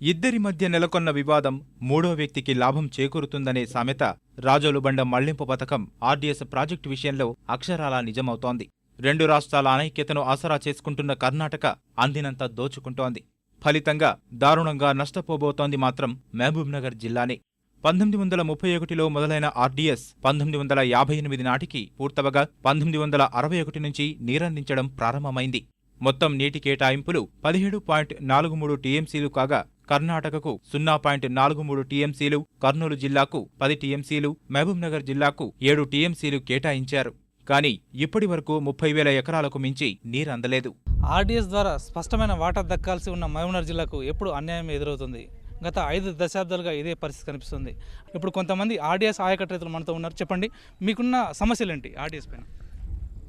ఇద్దరి మధ్య నెలకొన్న వివాదం మూడో వ్యక్తికి లాభం చేకూరుతుందనే సామెత రాజోలుబండ మళ్లింపు పథకం ఆర్డీఎస్ ప్రాజెక్టు విషయంలో అక్షరాలా నిజమవుతోంది. రెండు రాష్ట్రాల అనైక్యతను ఆసరా చేసుకుంటున్న కర్ణాటక అందినంత దోచుకుంటోంది. ఫలితంగా దారుణంగా నష్టపోబోతోంది మాత్రం మహబూబ్నగర్ జిల్లానే. 1931లో మొదలైన ఆర్డీఎస్ 1958 నాటికి పూర్తవగా 1961 నుంచి నీరందించడం ప్రారంభమైంది. మొత్తం నీటి కేటాయింపులు 17.43 టీఎంసీలు కాగా కర్ణాటకకు 0.43 టీఎంసీలు, కర్నూలు జిల్లాకు 10 టీఎంసీలు, మహబూబ్నగర్ జిల్లాకు 7 టీఎంసీలు కేటాయించారు. కానీ ఇప్పటి వరకు 30,000 ఎకరాలకు మించి నీరందలేదు. ఆర్డీఎస్ ద్వారా స్పష్టమైన వాటా దక్కాల్సి ఉన్న మహబూబ్నగర్ జిల్లాకు ఎప్పుడు అన్యాయం ఎదురవుతుంది. గత 5 దశాబ్దాలుగా ఇదే పరిస్థితి కనిపిస్తుంది. ఇప్పుడు కొంతమంది ఆర్డీఎస్ ఆయకట్టు రైతులు మనతో ఉన్నారు. చెప్పండి, మీకున్న సమస్యలు ఏంటి ఆర్డీఎస్ పైన?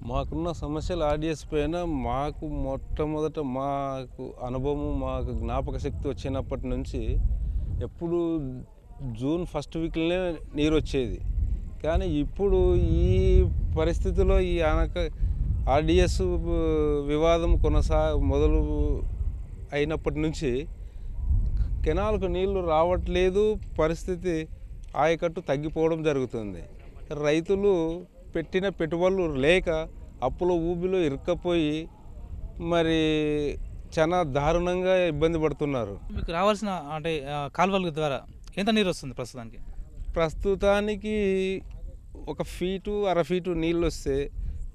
మాకున్న సమస్యలు ఆర్డీఎస్ పైన మొట్టమొదట మాకు అనుభవం, మాకు జ్ఞాపక శక్తి వచ్చినప్పటి నుంచి ఎప్పుడు జూన్ ఫస్ట్ వీక్లోనే నీరు వచ్చేది. కానీ ఇప్పుడు ఈ పరిస్థితిలో ఈ ఆర్డీఎస్ వివాదం మొదలు అయినప్పటి నుంచి కెనాల్కు నీళ్లు రావట్లేదు. పరిస్థితి ఆయకట్టు తగ్గిపోవడం జరుగుతుంది. రైతులు పెట్టిన పెట్టుబడులు లేక అప్పుల ఊబిలో ఇరుక్కపోయి మరి చాలా దారుణంగా ఇబ్బంది పడుతున్నారు. మీకు రావాల్సిన కాలువల ద్వారా ఎంత నీరు వస్తుంది ప్రస్తుతానికి? ప్రస్తుతానికి 1 ఫీటు 1/2 ఫీటు నీళ్ళు వస్తే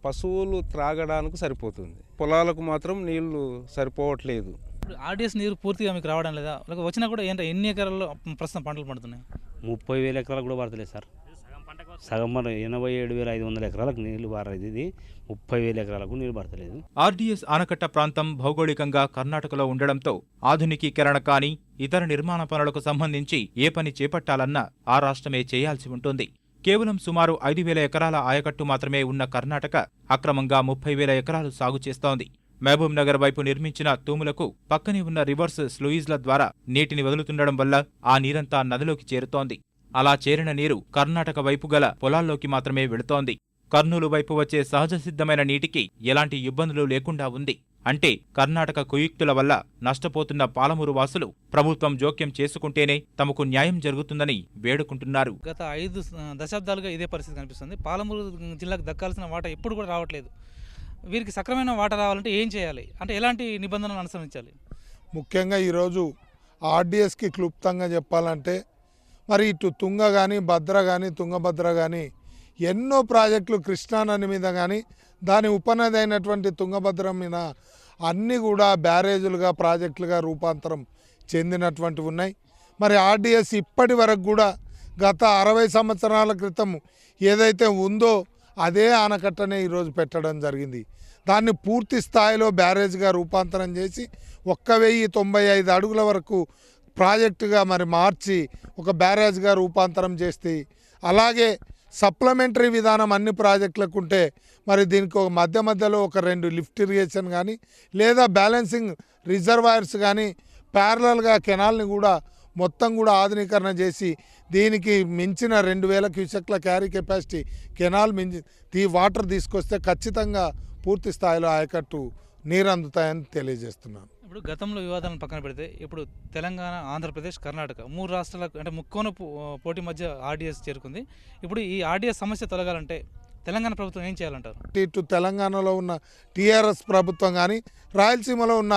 పశువులు త్రాగడానికి సరిపోతుంది. పొలాలకు మాత్రం నీళ్లు సరిపోవట్లేదు. ఆర్డీఎస్ నీరు పూర్తిగా మీకు రావడం లేదా? వచ్చినా కూడా ఎన్ని ఎకరాల్లో ప్రస్తుతం పంటలు పండుతున్నాయి? 30,000 ఎకరాలకు కూడా పడతలేదు సార్. సగం 87,500 ఎకరాలకు నీళ్లు పారేది, ఇది 30,000 ఎకరాలకు నీళ్లు పడతలేదు. ఆర్డీఎస్ ఆనకట్ట ప్రాంతం భౌగోళికంగా కర్ణాటకలో ఉండడంతో ఆధునికీకరణ కానీ ఇతర నిర్మాణ పనులకు సంబంధించి ఏ పని చేపట్టాలన్నా ఆ రాష్ట్రమే చేయాల్సి ఉంటుంది. కేవలం సుమారు 5,000 ఎకరాల ఆయకట్టు మాత్రమే ఉన్న కర్ణాటక అక్రమంగా 30,000 ఎకరాలు సాగు చేస్తోంది. మహబూబ్ నగర్ వైపు నిర్మించిన తూములకు పక్కనే ఉన్న రివర్స్ స్లూయిజ్ల ద్వారా నీటిని వదులుతుండడం వల్ల ఆ నీరంతా నదిలోకి చేరుతోంది. అలా చేరిన నీరు కర్ణాటక వైపు గల పొలాల్లోకి మాత్రమే వెళుతోంది. కర్నూలు వైపు వచ్చే సహజసిద్ధమైన నీటికి ఎలాంటి ఇబ్బందులు లేకుండా ఉంది. అంటే కర్ణాటక కుయుక్తుల వల్ల నష్టపోతున్న పాలమూరు వాసులు ప్రభుత్వం జోక్యం చేసుకుంటేనే తమకు న్యాయం జరుగుతుందని వేడుకుంటున్నారు. గత 5 దశాబ్దాలుగా ఇదే పరిస్థితి కనిపిస్తుంది. పాలమూరు జిల్లాకు దక్కాల్సిన వాటా ఎప్పుడు కూడా రావట్లేదు. వీరికి సక్రమైన వాటా రావాలంటే ఏం చేయాలి? అంటే ఎలాంటి నిబంధనలు అనుసరించాలి? ముఖ్యంగా ఈరోజు ఆర్డీఎస్కి క్లుప్తంగా చెప్పాలంటే మరి ఇటు తుంగ కానీ భద్ర కానీ తుంగభద్ర కానీ ఎన్నో ప్రాజెక్టులు కృష్ణానది మీద కానీ దాని ఉపనది అయినటువంటి తుంగభద్ర మీద అన్నీ కూడా బ్యారేజులుగా ప్రాజెక్టులుగా రూపాంతరం చెందినటువంటివి ఉన్నాయి. మరి ఆర్డీఎస్ ఇప్పటి వరకు కూడా గత 60 సంవత్సరాల క్రితం ఏదైతే ఉందో అదే ఆనకట్టనే ఈరోజు పెట్టడం జరిగింది. దాన్ని పూర్తి స్థాయిలో బ్యారేజ్గా రూపాంతరం చేసి 1,095 అడుగుల వరకు ప్రాజెక్టుగా మరి మార్చి ఒక బ్యారేజ్గా రూపాంతరం చేస్తే, అలాగే సప్లిమెంటరీ విధానం అన్ని ప్రాజెక్టులకు ఉంటే మరి దీనికి ఒక మధ్యలో ఒక 2 లిఫ్ట్ ఇరిగేషన్ కానీ లేదా బ్యాలెన్సింగ్ రిజర్వాయర్స్ కానీ ప్యారలల్గా కెనాల్ని కూడా మొత్తం కూడా ఆధునీకరణ చేసి దీనికి మించిన 2,000 క్యూసెక్ల క్యారీ కెపాసిటీ కెనాల్ వాటర్ తీసుకొస్తే ఖచ్చితంగా పూర్తి స్థాయిలో ఆయకట్టు నీరు అందుతాయని తెలియజేస్తున్నాను. ఇప్పుడు గతంలో వివాదాలను పక్కన పెడితే ఇప్పుడు తెలంగాణ, ఆంధ్రప్రదేశ్, కర్ణాటక 3 రాష్ట్రాలకు అంటే ముక్కోన పోటీ మధ్య ఆర్డీఎస్ చేరుకుంది. ఇప్పుడు ఈ ఆర్డీఎస్ సమస్య తొలగాలంటే తెలంగాణ ప్రభుత్వం ఏం చేయాలంటారు? ఇటు తెలంగాణలో ఉన్న టీఆర్ఎస్ ప్రభుత్వం కానీ రాయలసీమలో ఉన్న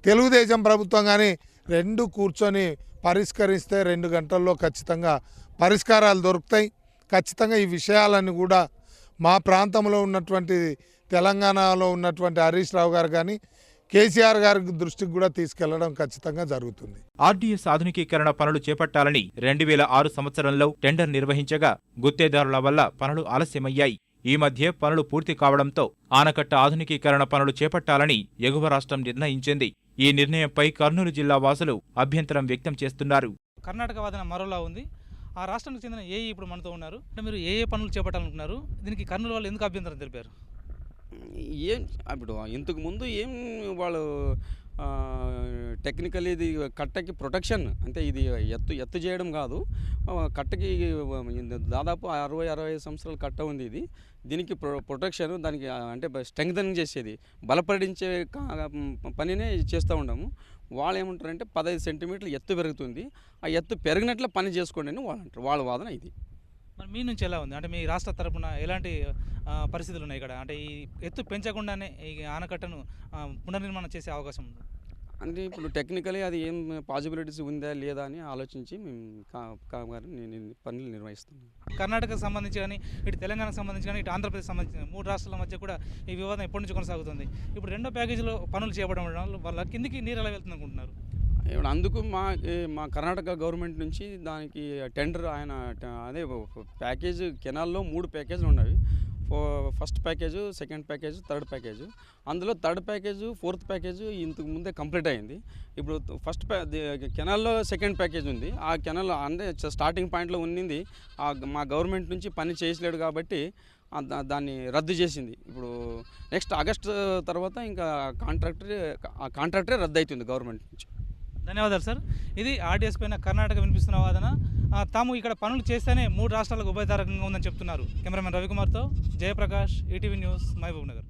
తెలుగుదేశం ప్రభుత్వం కానీ 2 కూర్చొని పరిష్కరిస్తే 2 గంటల్లో ఖచ్చితంగా పరిష్కారాలు దొరుకుతాయి. ఖచ్చితంగా ఈ విషయాలన్నీ కూడా మా ప్రాంతంలో ఉన్నటువంటి తెలంగాణలో ఉన్నటువంటి హరీష్ రావు గారు కానీ కేసీఆర్ గారి దృష్టికి కూడా తీసుకెళ్లడం ఖచ్చితంగా జరుగుతుంది. ఆర్డీఎస్ ఆధునికీకరణ పనులు చేపట్టాలని 2006 సంవత్సరంలో టెండర్ నిర్వహించగా గుత్తేదారుల వల్ల పనులు ఆలస్యమయ్యాయి. ఈ మధ్య పనులు పూర్తి కావడంతో ఆనకట్ట ఆధునికీకరణ పనులు చేపట్టాలని ఎగువ రాష్ట్రం నిర్ణయించింది. ఈ నిర్ణయంపై కర్నూలు జిల్లా వాసులు అభ్యంతరం వ్యక్తం చేస్తున్నారు. కర్ణాటక వాదన మరోలా ఉంది. ఆ రాష్ట్రానికి చెందిన ఏఈ ఇప్పుడు మనతో ఉన్నారు. అంటే మీరు ఏ పనులు చేపట్టాలనుకున్నారు? దీనికి కర్నూలు వాళ్ళు ఎందుకు అభ్యంతరం తెలిపారు? ఏం ఇప్పుడు ఇంతకు ముందు ఏం వాళ్ళు టెక్నికల్ ఇది కట్టకి ప్రొటెక్షన్, అంటే ఇది ఎత్తు చేయడం కాదు. కట్టకి దాదాపు 60-65 సంవత్సరాల కట్ట ఉంది. ఇది దీనికి ప్రొటెక్షన్, దానికి అంటే స్ట్రెంగ్థనింగ్ చేసేది, బలపడించే పనినే చేస్తూ ఉన్నాము. వాళ్ళు ఏమంటారంటే 15 సెంటీమీటర్లు ఎత్తు పెరుగుతుంది, ఆ ఎత్తు పెరిగినట్లు పని చేసుకోండి అని వాళ్ళు అంటారు. వాళ్ళ వాదన ఇది. మరి మీ నుంచి ఎలా ఉంది? అంటే మీ రాష్ట్ర తరపున ఎలాంటి పరిస్థితులు ఉన్నాయి ఇక్కడ? అంటే ఈ ఎత్తు పెంచకుండానే ఈ ఆనకట్టను పునర్నిర్మాణం చేసే అవకాశం ఉంది? అంటే ఇప్పుడు టెక్నికలీ అది ఏం పాసిబిలిటీస్ ఉందా లేదా అని ఆలోచించి మేము పనులు నిర్వహిస్తున్నాం. కర్ణాటకకు సంబంధించి కానీ, ఇటు తెలంగాణకు సంబంధించి కానీ, ఇటు ఆంధ్రప్రదేశ్ సంబంధించిన 3 రాష్ట్రాల మధ్య కూడా ఈ వివాదం ఎప్పటి నుంచి కొనసాగుతుంది. ఇప్పుడు రెండో ప్యాకేజీలో పనులు చేపట్టడం వల్ల కిందికి నీరు ఎలా వెళ్తుంది అనుకుంటున్నారు? ఇప్పుడు అందుకు మా కర్ణాటక గవర్నమెంట్ నుంచి దానికి టెండర్ అదే ప్యాకేజ్ కెనాల్లో 3 ప్యాకేజీలు ఉన్నవి. First package, second package, third package. అందులో థర్డ్ ప్యాకేజు, ఫోర్త్ ప్యాకేజు ఇంతకు ముందే కంప్లీట్ అయింది. ఇప్పుడు కెనాల్లో సెకండ్ ప్యాకేజ్ ఉంది. ఆ కెనాల్ అంటే స్టార్టింగ్ పాయింట్లో ఉన్నింది మా గవర్నమెంట్ నుంచి పని చేయలేడు కాబట్టి దాన్ని రద్దు చేసింది. ఇప్పుడు నెక్స్ట్ ఆగస్ట్ తర్వాత ఇంకా కాంట్రాక్టరే రద్దు అవుతుంది గవర్నమెంట్ నుంచి. ధన్యవాదాలు సార్. ఇది ఆర్డీఎస్ పైన కర్ణాటక వినిపిస్తున్న వాదన. తాము ఇక్కడ పనులు చేస్తేనే 3 రాష్ట్రాలకు ఉభయతారకంగా ఉందని చెప్తున్నారు. కెమెరామెన్ రవికుమార్తో జయప్రకాష్, ఈటీవీ న్యూస్, మహబూబ్ నగర్.